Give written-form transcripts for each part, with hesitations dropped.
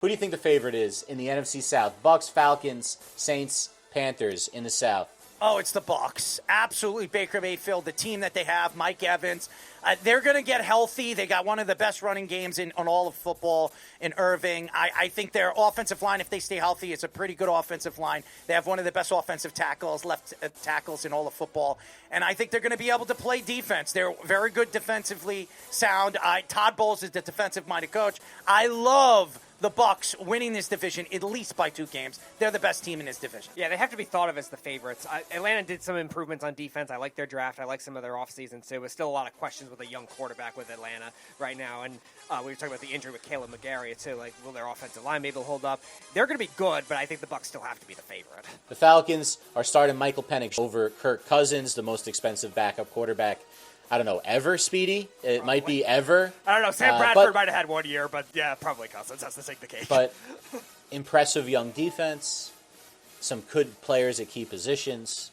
Who do you think the favorite is in the NFC South? Bucks, Falcons, Saints, Panthers in the South. Oh, it's the Bucs. Absolutely, Baker Mayfield, the team that they have, Mike Evans. They're going to get healthy. They got one of the best running games on all of football in Irving. I think their offensive line, if they stay healthy, is a pretty good offensive line. They have one of the best offensive tackles, left tackles in all of football. And I think they're going to be able to play defense. They're very good defensively sound. Todd Bowles is the defensive-minded coach. I love the Bucs winning this division at least by 2 games. They're the best team in this division. Yeah, they have to be thought of as the favorites. Atlanta did some improvements on defense. I like their draft. I like some of their offseason, too. There's still a lot of questions with a young quarterback with Atlanta right now. And we were talking about the injury with 𝐬𝐮𝐬𝐫𝐢𝐻, too. Like, will their offensive line maybe hold up? They're going to be good, but I think the Bucs still have to be the favorite. The Falcons are starting Michael Penix over Kirk Cousins, the most expensive backup quarterback. I don't know, ever, Speedy? It might be ever. I don't know. Sam Bradford might have had 1 year, but yeah, probably Cousins has to take the cake. But impressive young defense, some good players at key positions.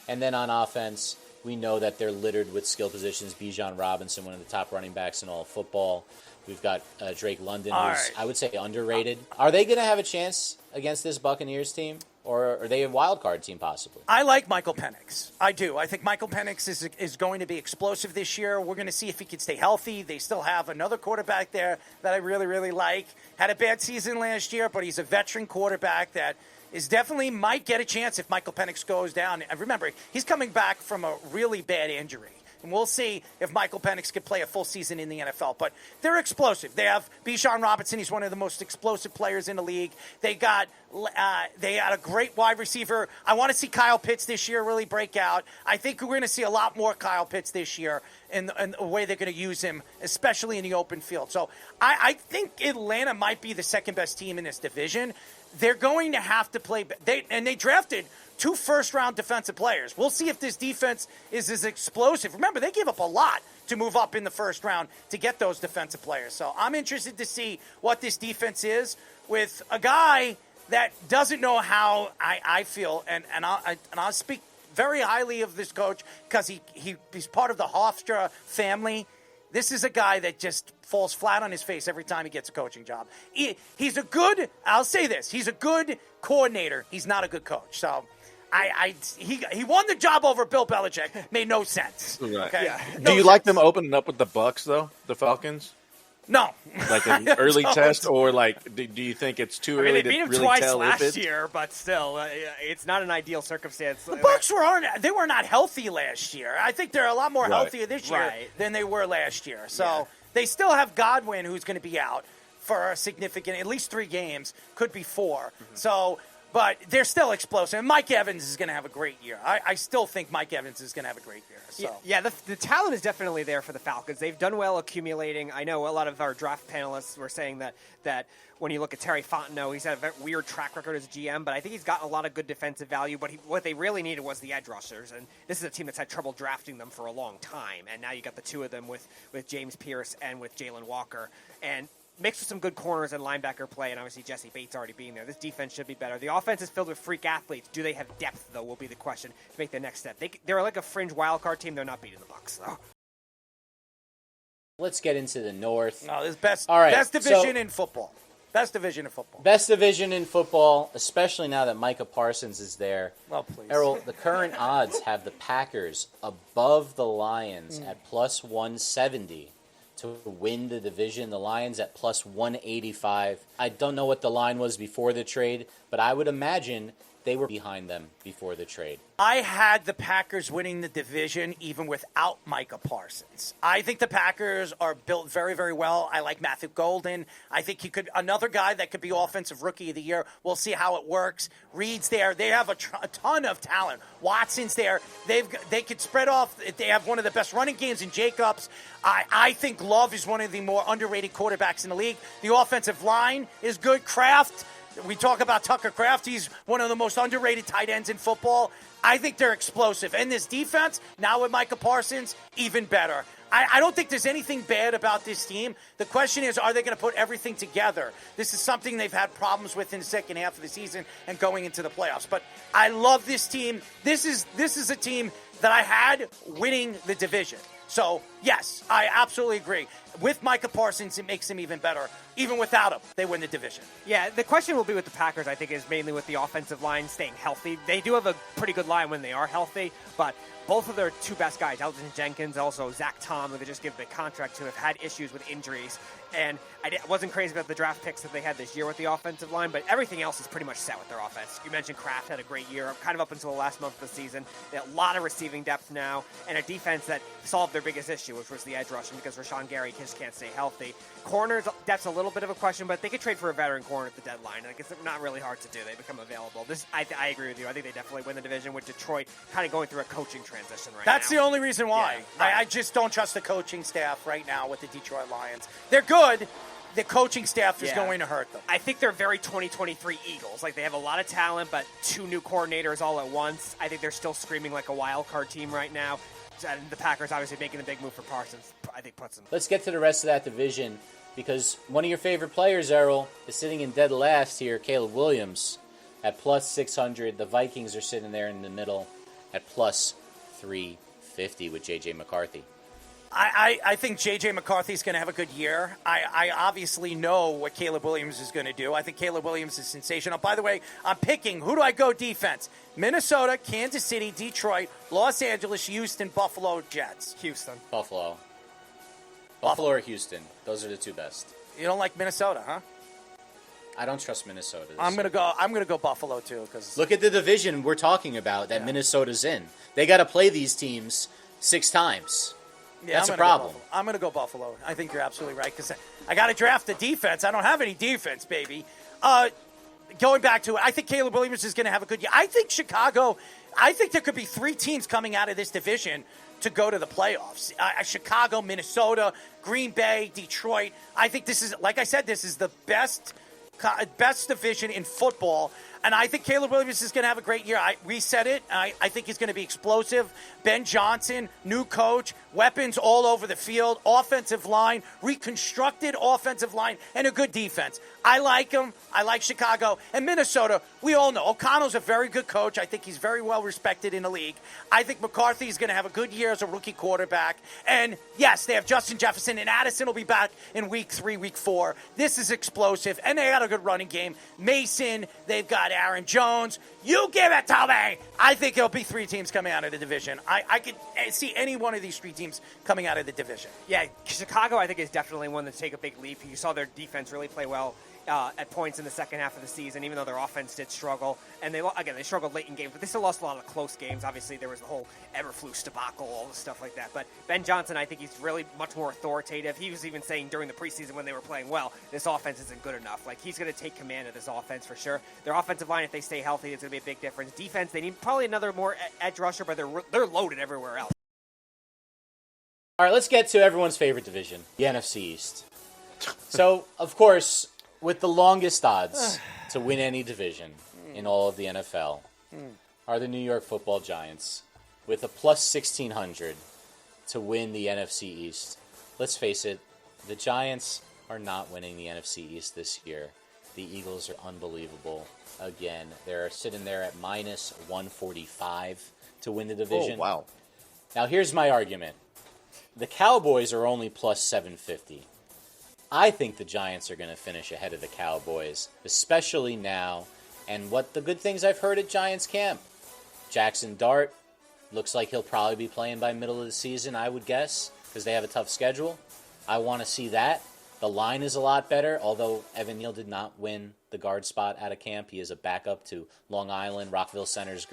And then on offense, we know that they're littered with skill positions. Bijan Robinson, one of the top running backs in all of football. We've got Drake London, who's, I would say, underrated. Are they going to have a chance against this Buccaneers team? Or are they a wild card team possibly? I like Michael Penix. I do. I think Michael Penix is going to be explosive this year. We're going to see if he can stay healthy. They still have another quarterback there that I really, really like. Had a bad season last year, but he's a veteran quarterback that is definitely might get a chance if Michael Penix goes down. And remember, he's coming back from a really bad injury. And we'll see if Michael Penix can play a full season in the NFL. But they're explosive. They have Bijan Robinson. He's one of the most explosive players in the league. They got a great wide receiver. I want to see Kyle Pitts this year really break out. I think we're going to see a lot more Kyle Pitts this year in the way they're going to use him, especially in the open field. So I think Atlanta might be the second best team in this division. They're going to have to play. They drafted 2 first-round defensive players. We'll see if this defense is as explosive. Remember, they gave up a lot to move up in the first round to get those defensive players. So I'm interested to see what this defense is with a guy that doesn't know how I feel, and I'll speak very highly of this coach because he's part of the Hofstra family. This is a guy that just falls flat on his face every time he gets a coaching job. He's a good, I'll say this, he's a good coordinator. He's not a good coach. So he won the job over Bill Belichick. Made no sense. Right. Okay? Yeah. No Do you like them opening up with the Bucs, though, the Falcons? No. Like an early test, or like, do you think it's too early to really tell? They beat him twice last year, but still, it's not an ideal circumstance. The Bucs were not healthy last year. I think they're a lot more healthier this year than they were last year. So they still have Godwin, who's going to be out for a significant, at least 3 games, could be 4. Mm-hmm. So. But they're still explosive. And Mike Evans is going to have a great year. I still think Mike Evans is going to have a great year. So. Yeah, the talent is definitely there for the Falcons. They've done well accumulating. I know a lot of our draft panelists were saying that when you look at Terry Fontenot, he's had a very weird track record as GM, but I think he's got a lot of good defensive value. But what they really needed was the edge rushers, and this is a team that's had trouble drafting them for a long time. And now you got the 2 of them with James Pierce and with Jalen Walker. And mixed with some good corners and linebacker play, and obviously Jesse Bates already being there. This defense should be better. The offense is filled with freak athletes. Do they have depth, though, will be the question to make the next step. They're like a fringe wildcard team. They're not beating the Bucs, though. Let's get into the North. No, this best division in football. Best division in football. Best division in football, especially now that Micah Parsons is there. Oh, please. Errol, the current odds have the Packers above the Lions at plus 170. To win the division. The Lions at plus 185. I don't know what the line was before the trade, but I would imagine they were behind them before the trade. I had the Packers winning the division even without Micah Parsons. I think the Packers are built very, very well. I like Matthew Golden. I think he could another guy that could be offensive rookie of the year. We'll see how it works. Reed's there. They have a ton of talent. Watson's there. They could spread off. They have one of the best running games in Jacobs. I think Love is one of the more underrated quarterbacks in the league. The offensive line is good. Kraft. We talk about Tucker Kraft. He's one of the most underrated tight ends in football. I think they're explosive. And this defense, now with Micah Parsons, even better. I don't think there's anything bad about this team. The question is, are they going to put everything together? This is something they've had problems with in the second half of the season and going into the playoffs. But I love this team. This is a team that I had winning the division. So Yes, I absolutely agree. With Micah Parsons, it makes him even better. Even without him, they win the division. Yeah, the question will be with the Packers, I think, is mainly with the offensive line staying healthy. They do have a pretty good line when they are healthy, but both of their two best guys, 𝐬𝐮𝐬𝐜𝐫𝐷, also 𝐬𝐻 who they just give the contract to, have had issues with injuries. And I wasn't crazy about the draft picks that they had this year with the offensive line, but everything else is pretty much set with their offense. You mentioned Kraft had a great year, kind of up until the last month of the season. They have a lot of receiving depth now, and a defense that solved their biggest issue, which was the edge rushing, because 𝐸𝐵𝐷 just can't stay healthy. Corners, depth's a little bit of a question, but they could trade for a veteran corner at the deadline. Like, it's not really hard to do. They become available. I agree with you. I think they definitely win the division, with Detroit kind of going through a coaching transition right now. That's the only reason why. Yeah. I just don't trust the coaching staff right now with the Detroit Lions. They're good. The coaching staff is going to hurt them. I think they're very 2023 Eagles. Like, they have a lot of talent, but two new coordinators all at once. I think they're still screaming like a wild card team right now. And the Packers obviously making the big move for Parsons, I think, puts them. Let's get to the rest of that division, because one of your favorite players, Errol, is sitting in dead last here, Caleb Williams, at plus 600. The Vikings are sitting there in the middle at plus 350 with J.J. McCarthy. I think J.J. McCarthy's going to have a good year. I obviously know what Caleb Williams is going to do. I think Caleb Williams is sensational. By the way, I'm picking, who do I go defense? Minnesota, Kansas City, Detroit, Los Angeles, Houston, Buffalo, Jets. Houston. Buffalo or Houston. Those are the two best. You don't like Minnesota, huh? I don't trust Minnesota. I'm going to go Buffalo too, because look at the division we're talking about that Minnesota's in. They got to play these teams 6 times. yeah, That's a problem. I'm going to go Buffalo. I think you're absolutely right, because I got to draft the defense. I don't have any defense, baby. Going back to it, I think Caleb Williams is going to have a good year. I think there could be 3 teams coming out of this division to go to the playoffs. Chicago, Minnesota, Green Bay, Detroit. I think this is, like I said, this is the best division in football. And I think Caleb Williams is going to have a great year. We said it. I think he's going to be explosive. Ben Johnson, new coach, weapons all over the field, offensive line, reconstructed offensive line, and a good defense. I like him. I like Chicago. And Minnesota, we all know. O'Connell's a very good coach. I think he's very well respected in the league. I think McCarthy's going to have a good year as a rookie quarterback. And, yes, they have Justin Jefferson, and Addison will be back in week 3, week 4. This is explosive. And they got a good running game. Mason, they've got Aaron Jones. You give it to me. I think it'll be 3 teams coming out of the division. I could see any one of these 3 teams coming out of the division. Yeah, Chicago, I think, is definitely one to take a big leap. You saw their defense really play well at points in the second half of the season, even though their offense did struggle. And they struggled late in games, but they still lost a lot of close games. Obviously, there was the whole Eberflus debacle, all the stuff like that. But Ben Johnson, I think he's really much more authoritative. He was even saying during the preseason when they were playing well, this offense isn't good enough. Like, he's going to take command of this offense for sure. Their offensive line, if they stay healthy, it's going to be a big difference. Defense, they need probably another more edge rusher, but they're loaded everywhere else. All right, let's get to everyone's favorite division, the NFC East. So, of course, with the longest odds to win any division in all of the NFL are the New York Football Giants, with a plus 1,600 to win the NFC East. Let's face it, the Giants are not winning the NFC East this year. The Eagles are unbelievable. Again, they're sitting there at minus 145 to win the division. Oh, wow. Now, here's my argument. The Cowboys are only plus 750. I think the Giants are going to finish ahead of the Cowboys, especially now. And what the good things I've heard at Giants camp. Jackson Dart looks like he'll probably be playing by middle of the season, I would guess, because they have a tough schedule. I want to see that. The line is a lot better, although Evan Neal did not win the guard spot out of camp. He is a backup to Long Island, Rockville Center's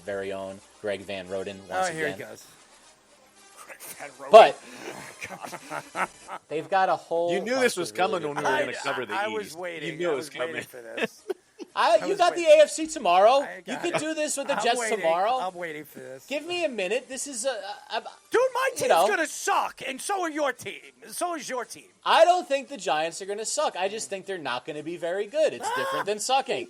very own Greg Van Roden once again. Here he goes. But they've got a whole. You knew this was coming when we were going to cover the East. I was waiting. You knew it was coming. For this. You got the AFC tomorrow. You could do this with the Jets tomorrow. I'm waiting for this. Give me a minute. This is Dude, my team's gonna suck, and so are your team. So is your team. I don't think the Giants are gonna suck. I just think they're not gonna be very good. It's different than sucking.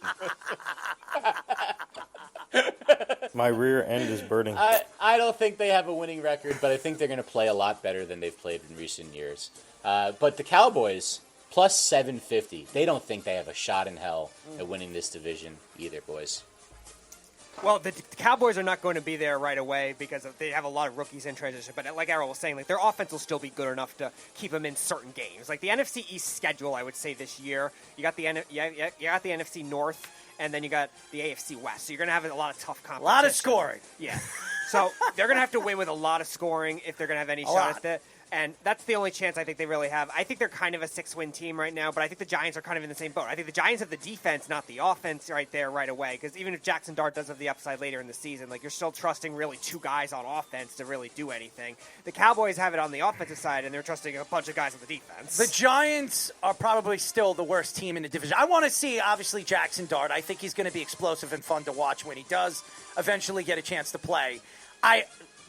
My rear end is burning. I don't think they have a winning record, but I think they're gonna play a lot better than they've played in recent years. But the Cowboys, plus 750. They don't think they have a shot in hell at winning this division either, boys. Well, the Cowboys are not going to be there right away because they have a lot of rookies in transition. But like Errol was saying, like their offense will still be good enough to keep them in certain games. Like the NFC East schedule, I would say this year, you got the NFC North, and then you got the AFC West. So you're going to have a lot of tough competition. A lot of scoring. Yeah. So they're going to have to win with a lot of scoring if they're going to have any shot at it. And that's the only chance I think they really have. I think they're kind of a 6-win team right now, but I think the Giants are kind of in the same boat. I think the Giants have the defense, not the offense right there right away, because even if Jackson Dart does have the upside later in the season, like you're still trusting really 2 guys on offense to really do anything. The Cowboys have it on the offensive side, and they're trusting a bunch of guys on the defense. The Giants are probably still the worst team in the division. I want to see, obviously, Jackson Dart. I think he's going to be explosive and fun to watch when he does eventually get a chance to play.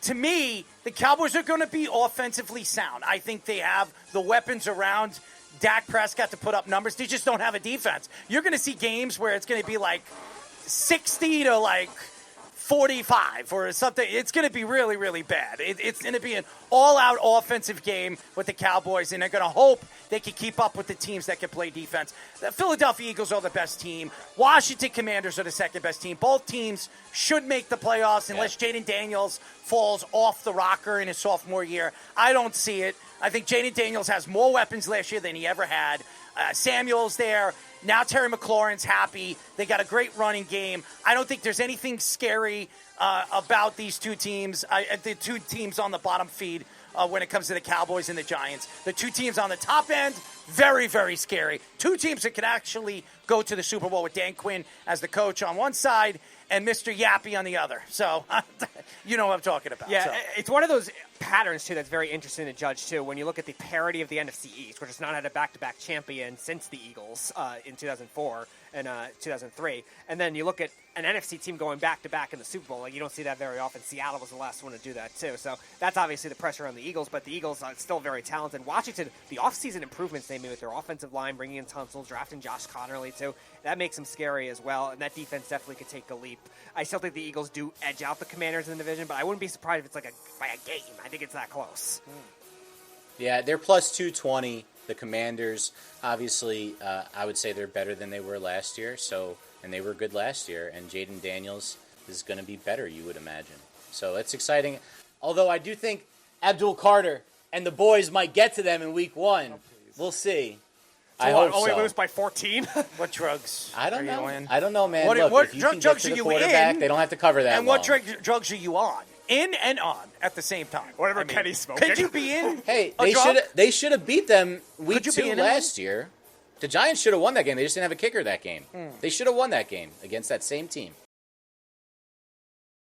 To me, the Cowboys are going to be offensively sound. I think they have the weapons around Dak Prescott to put up numbers. They just don't have a defense. You're going to see games where it's going to be like 60 to like 45 or something. It's going to be really, really bad. It's going to be an all-out offensive game with the Cowboys, and they're going to hope they can keep up with the teams that can play defense. The Philadelphia Eagles are the best team. Washington Commanders are the second-best team. Both teams should make the playoffs unless Jaden Daniels falls off the rocker in his sophomore year. I don't see it. I think Jaden Daniels has more weapons last year than he ever had. Samuel's there. Now Terry McLaurin's happy. They got a great running game. I don't think there's anything scary about these two teams, the two teams on the bottom feed when it comes to the Cowboys and the Giants. The two teams on the top end, very, very scary. Two teams that could actually go to the Super Bowl with Dan Quinn as the coach on one side and Mr. Yappy on the other. So, you know what I'm talking about. Yeah, so. It's one of those patterns, too, that's very interesting to judge, too, when you look at the parity of the NFC East, which has not had a back-to-back champion since the Eagles in 2004 and 2003. And then you look at an NFC team going back-to-back in the Super Bowl. Like, you don't see that very often. Seattle was the last one to do that, too. So that's obviously the pressure on the Eagles, but the Eagles are still very talented. Washington, the offseason improvements they made with their offensive line, bringing in Tunsil, drafting Josh Connerly, too, that makes them scary as well, and that defense definitely could take a leap. I still think the Eagles do edge out the Commanders in the division, but I wouldn't be surprised if it's like by a game. I think it's that close. Yeah, they're plus 220. The Commanders, obviously, I would say they're better than they were last year. And they were good last year. And Jaden Daniels is going to be better, you would imagine. So it's exciting. Although I do think Abdul Carter and the boys might get to them in Week 1. We'll see. So I hope only so. lose by 14? What drugs? I don't know. In? I don't know, man. What Look, if you can drugs get are to you the quarterback, in? they don't have to cover that And long. what drugs are you on? In and on at the same time. Whatever Kenny's smoking. Could you be in? Hey, a drug? they should have beat them Week Could you be 2 in it? last year. The Giants should have won that game. They just didn't have a kicker that game. They should have won that game against that same team.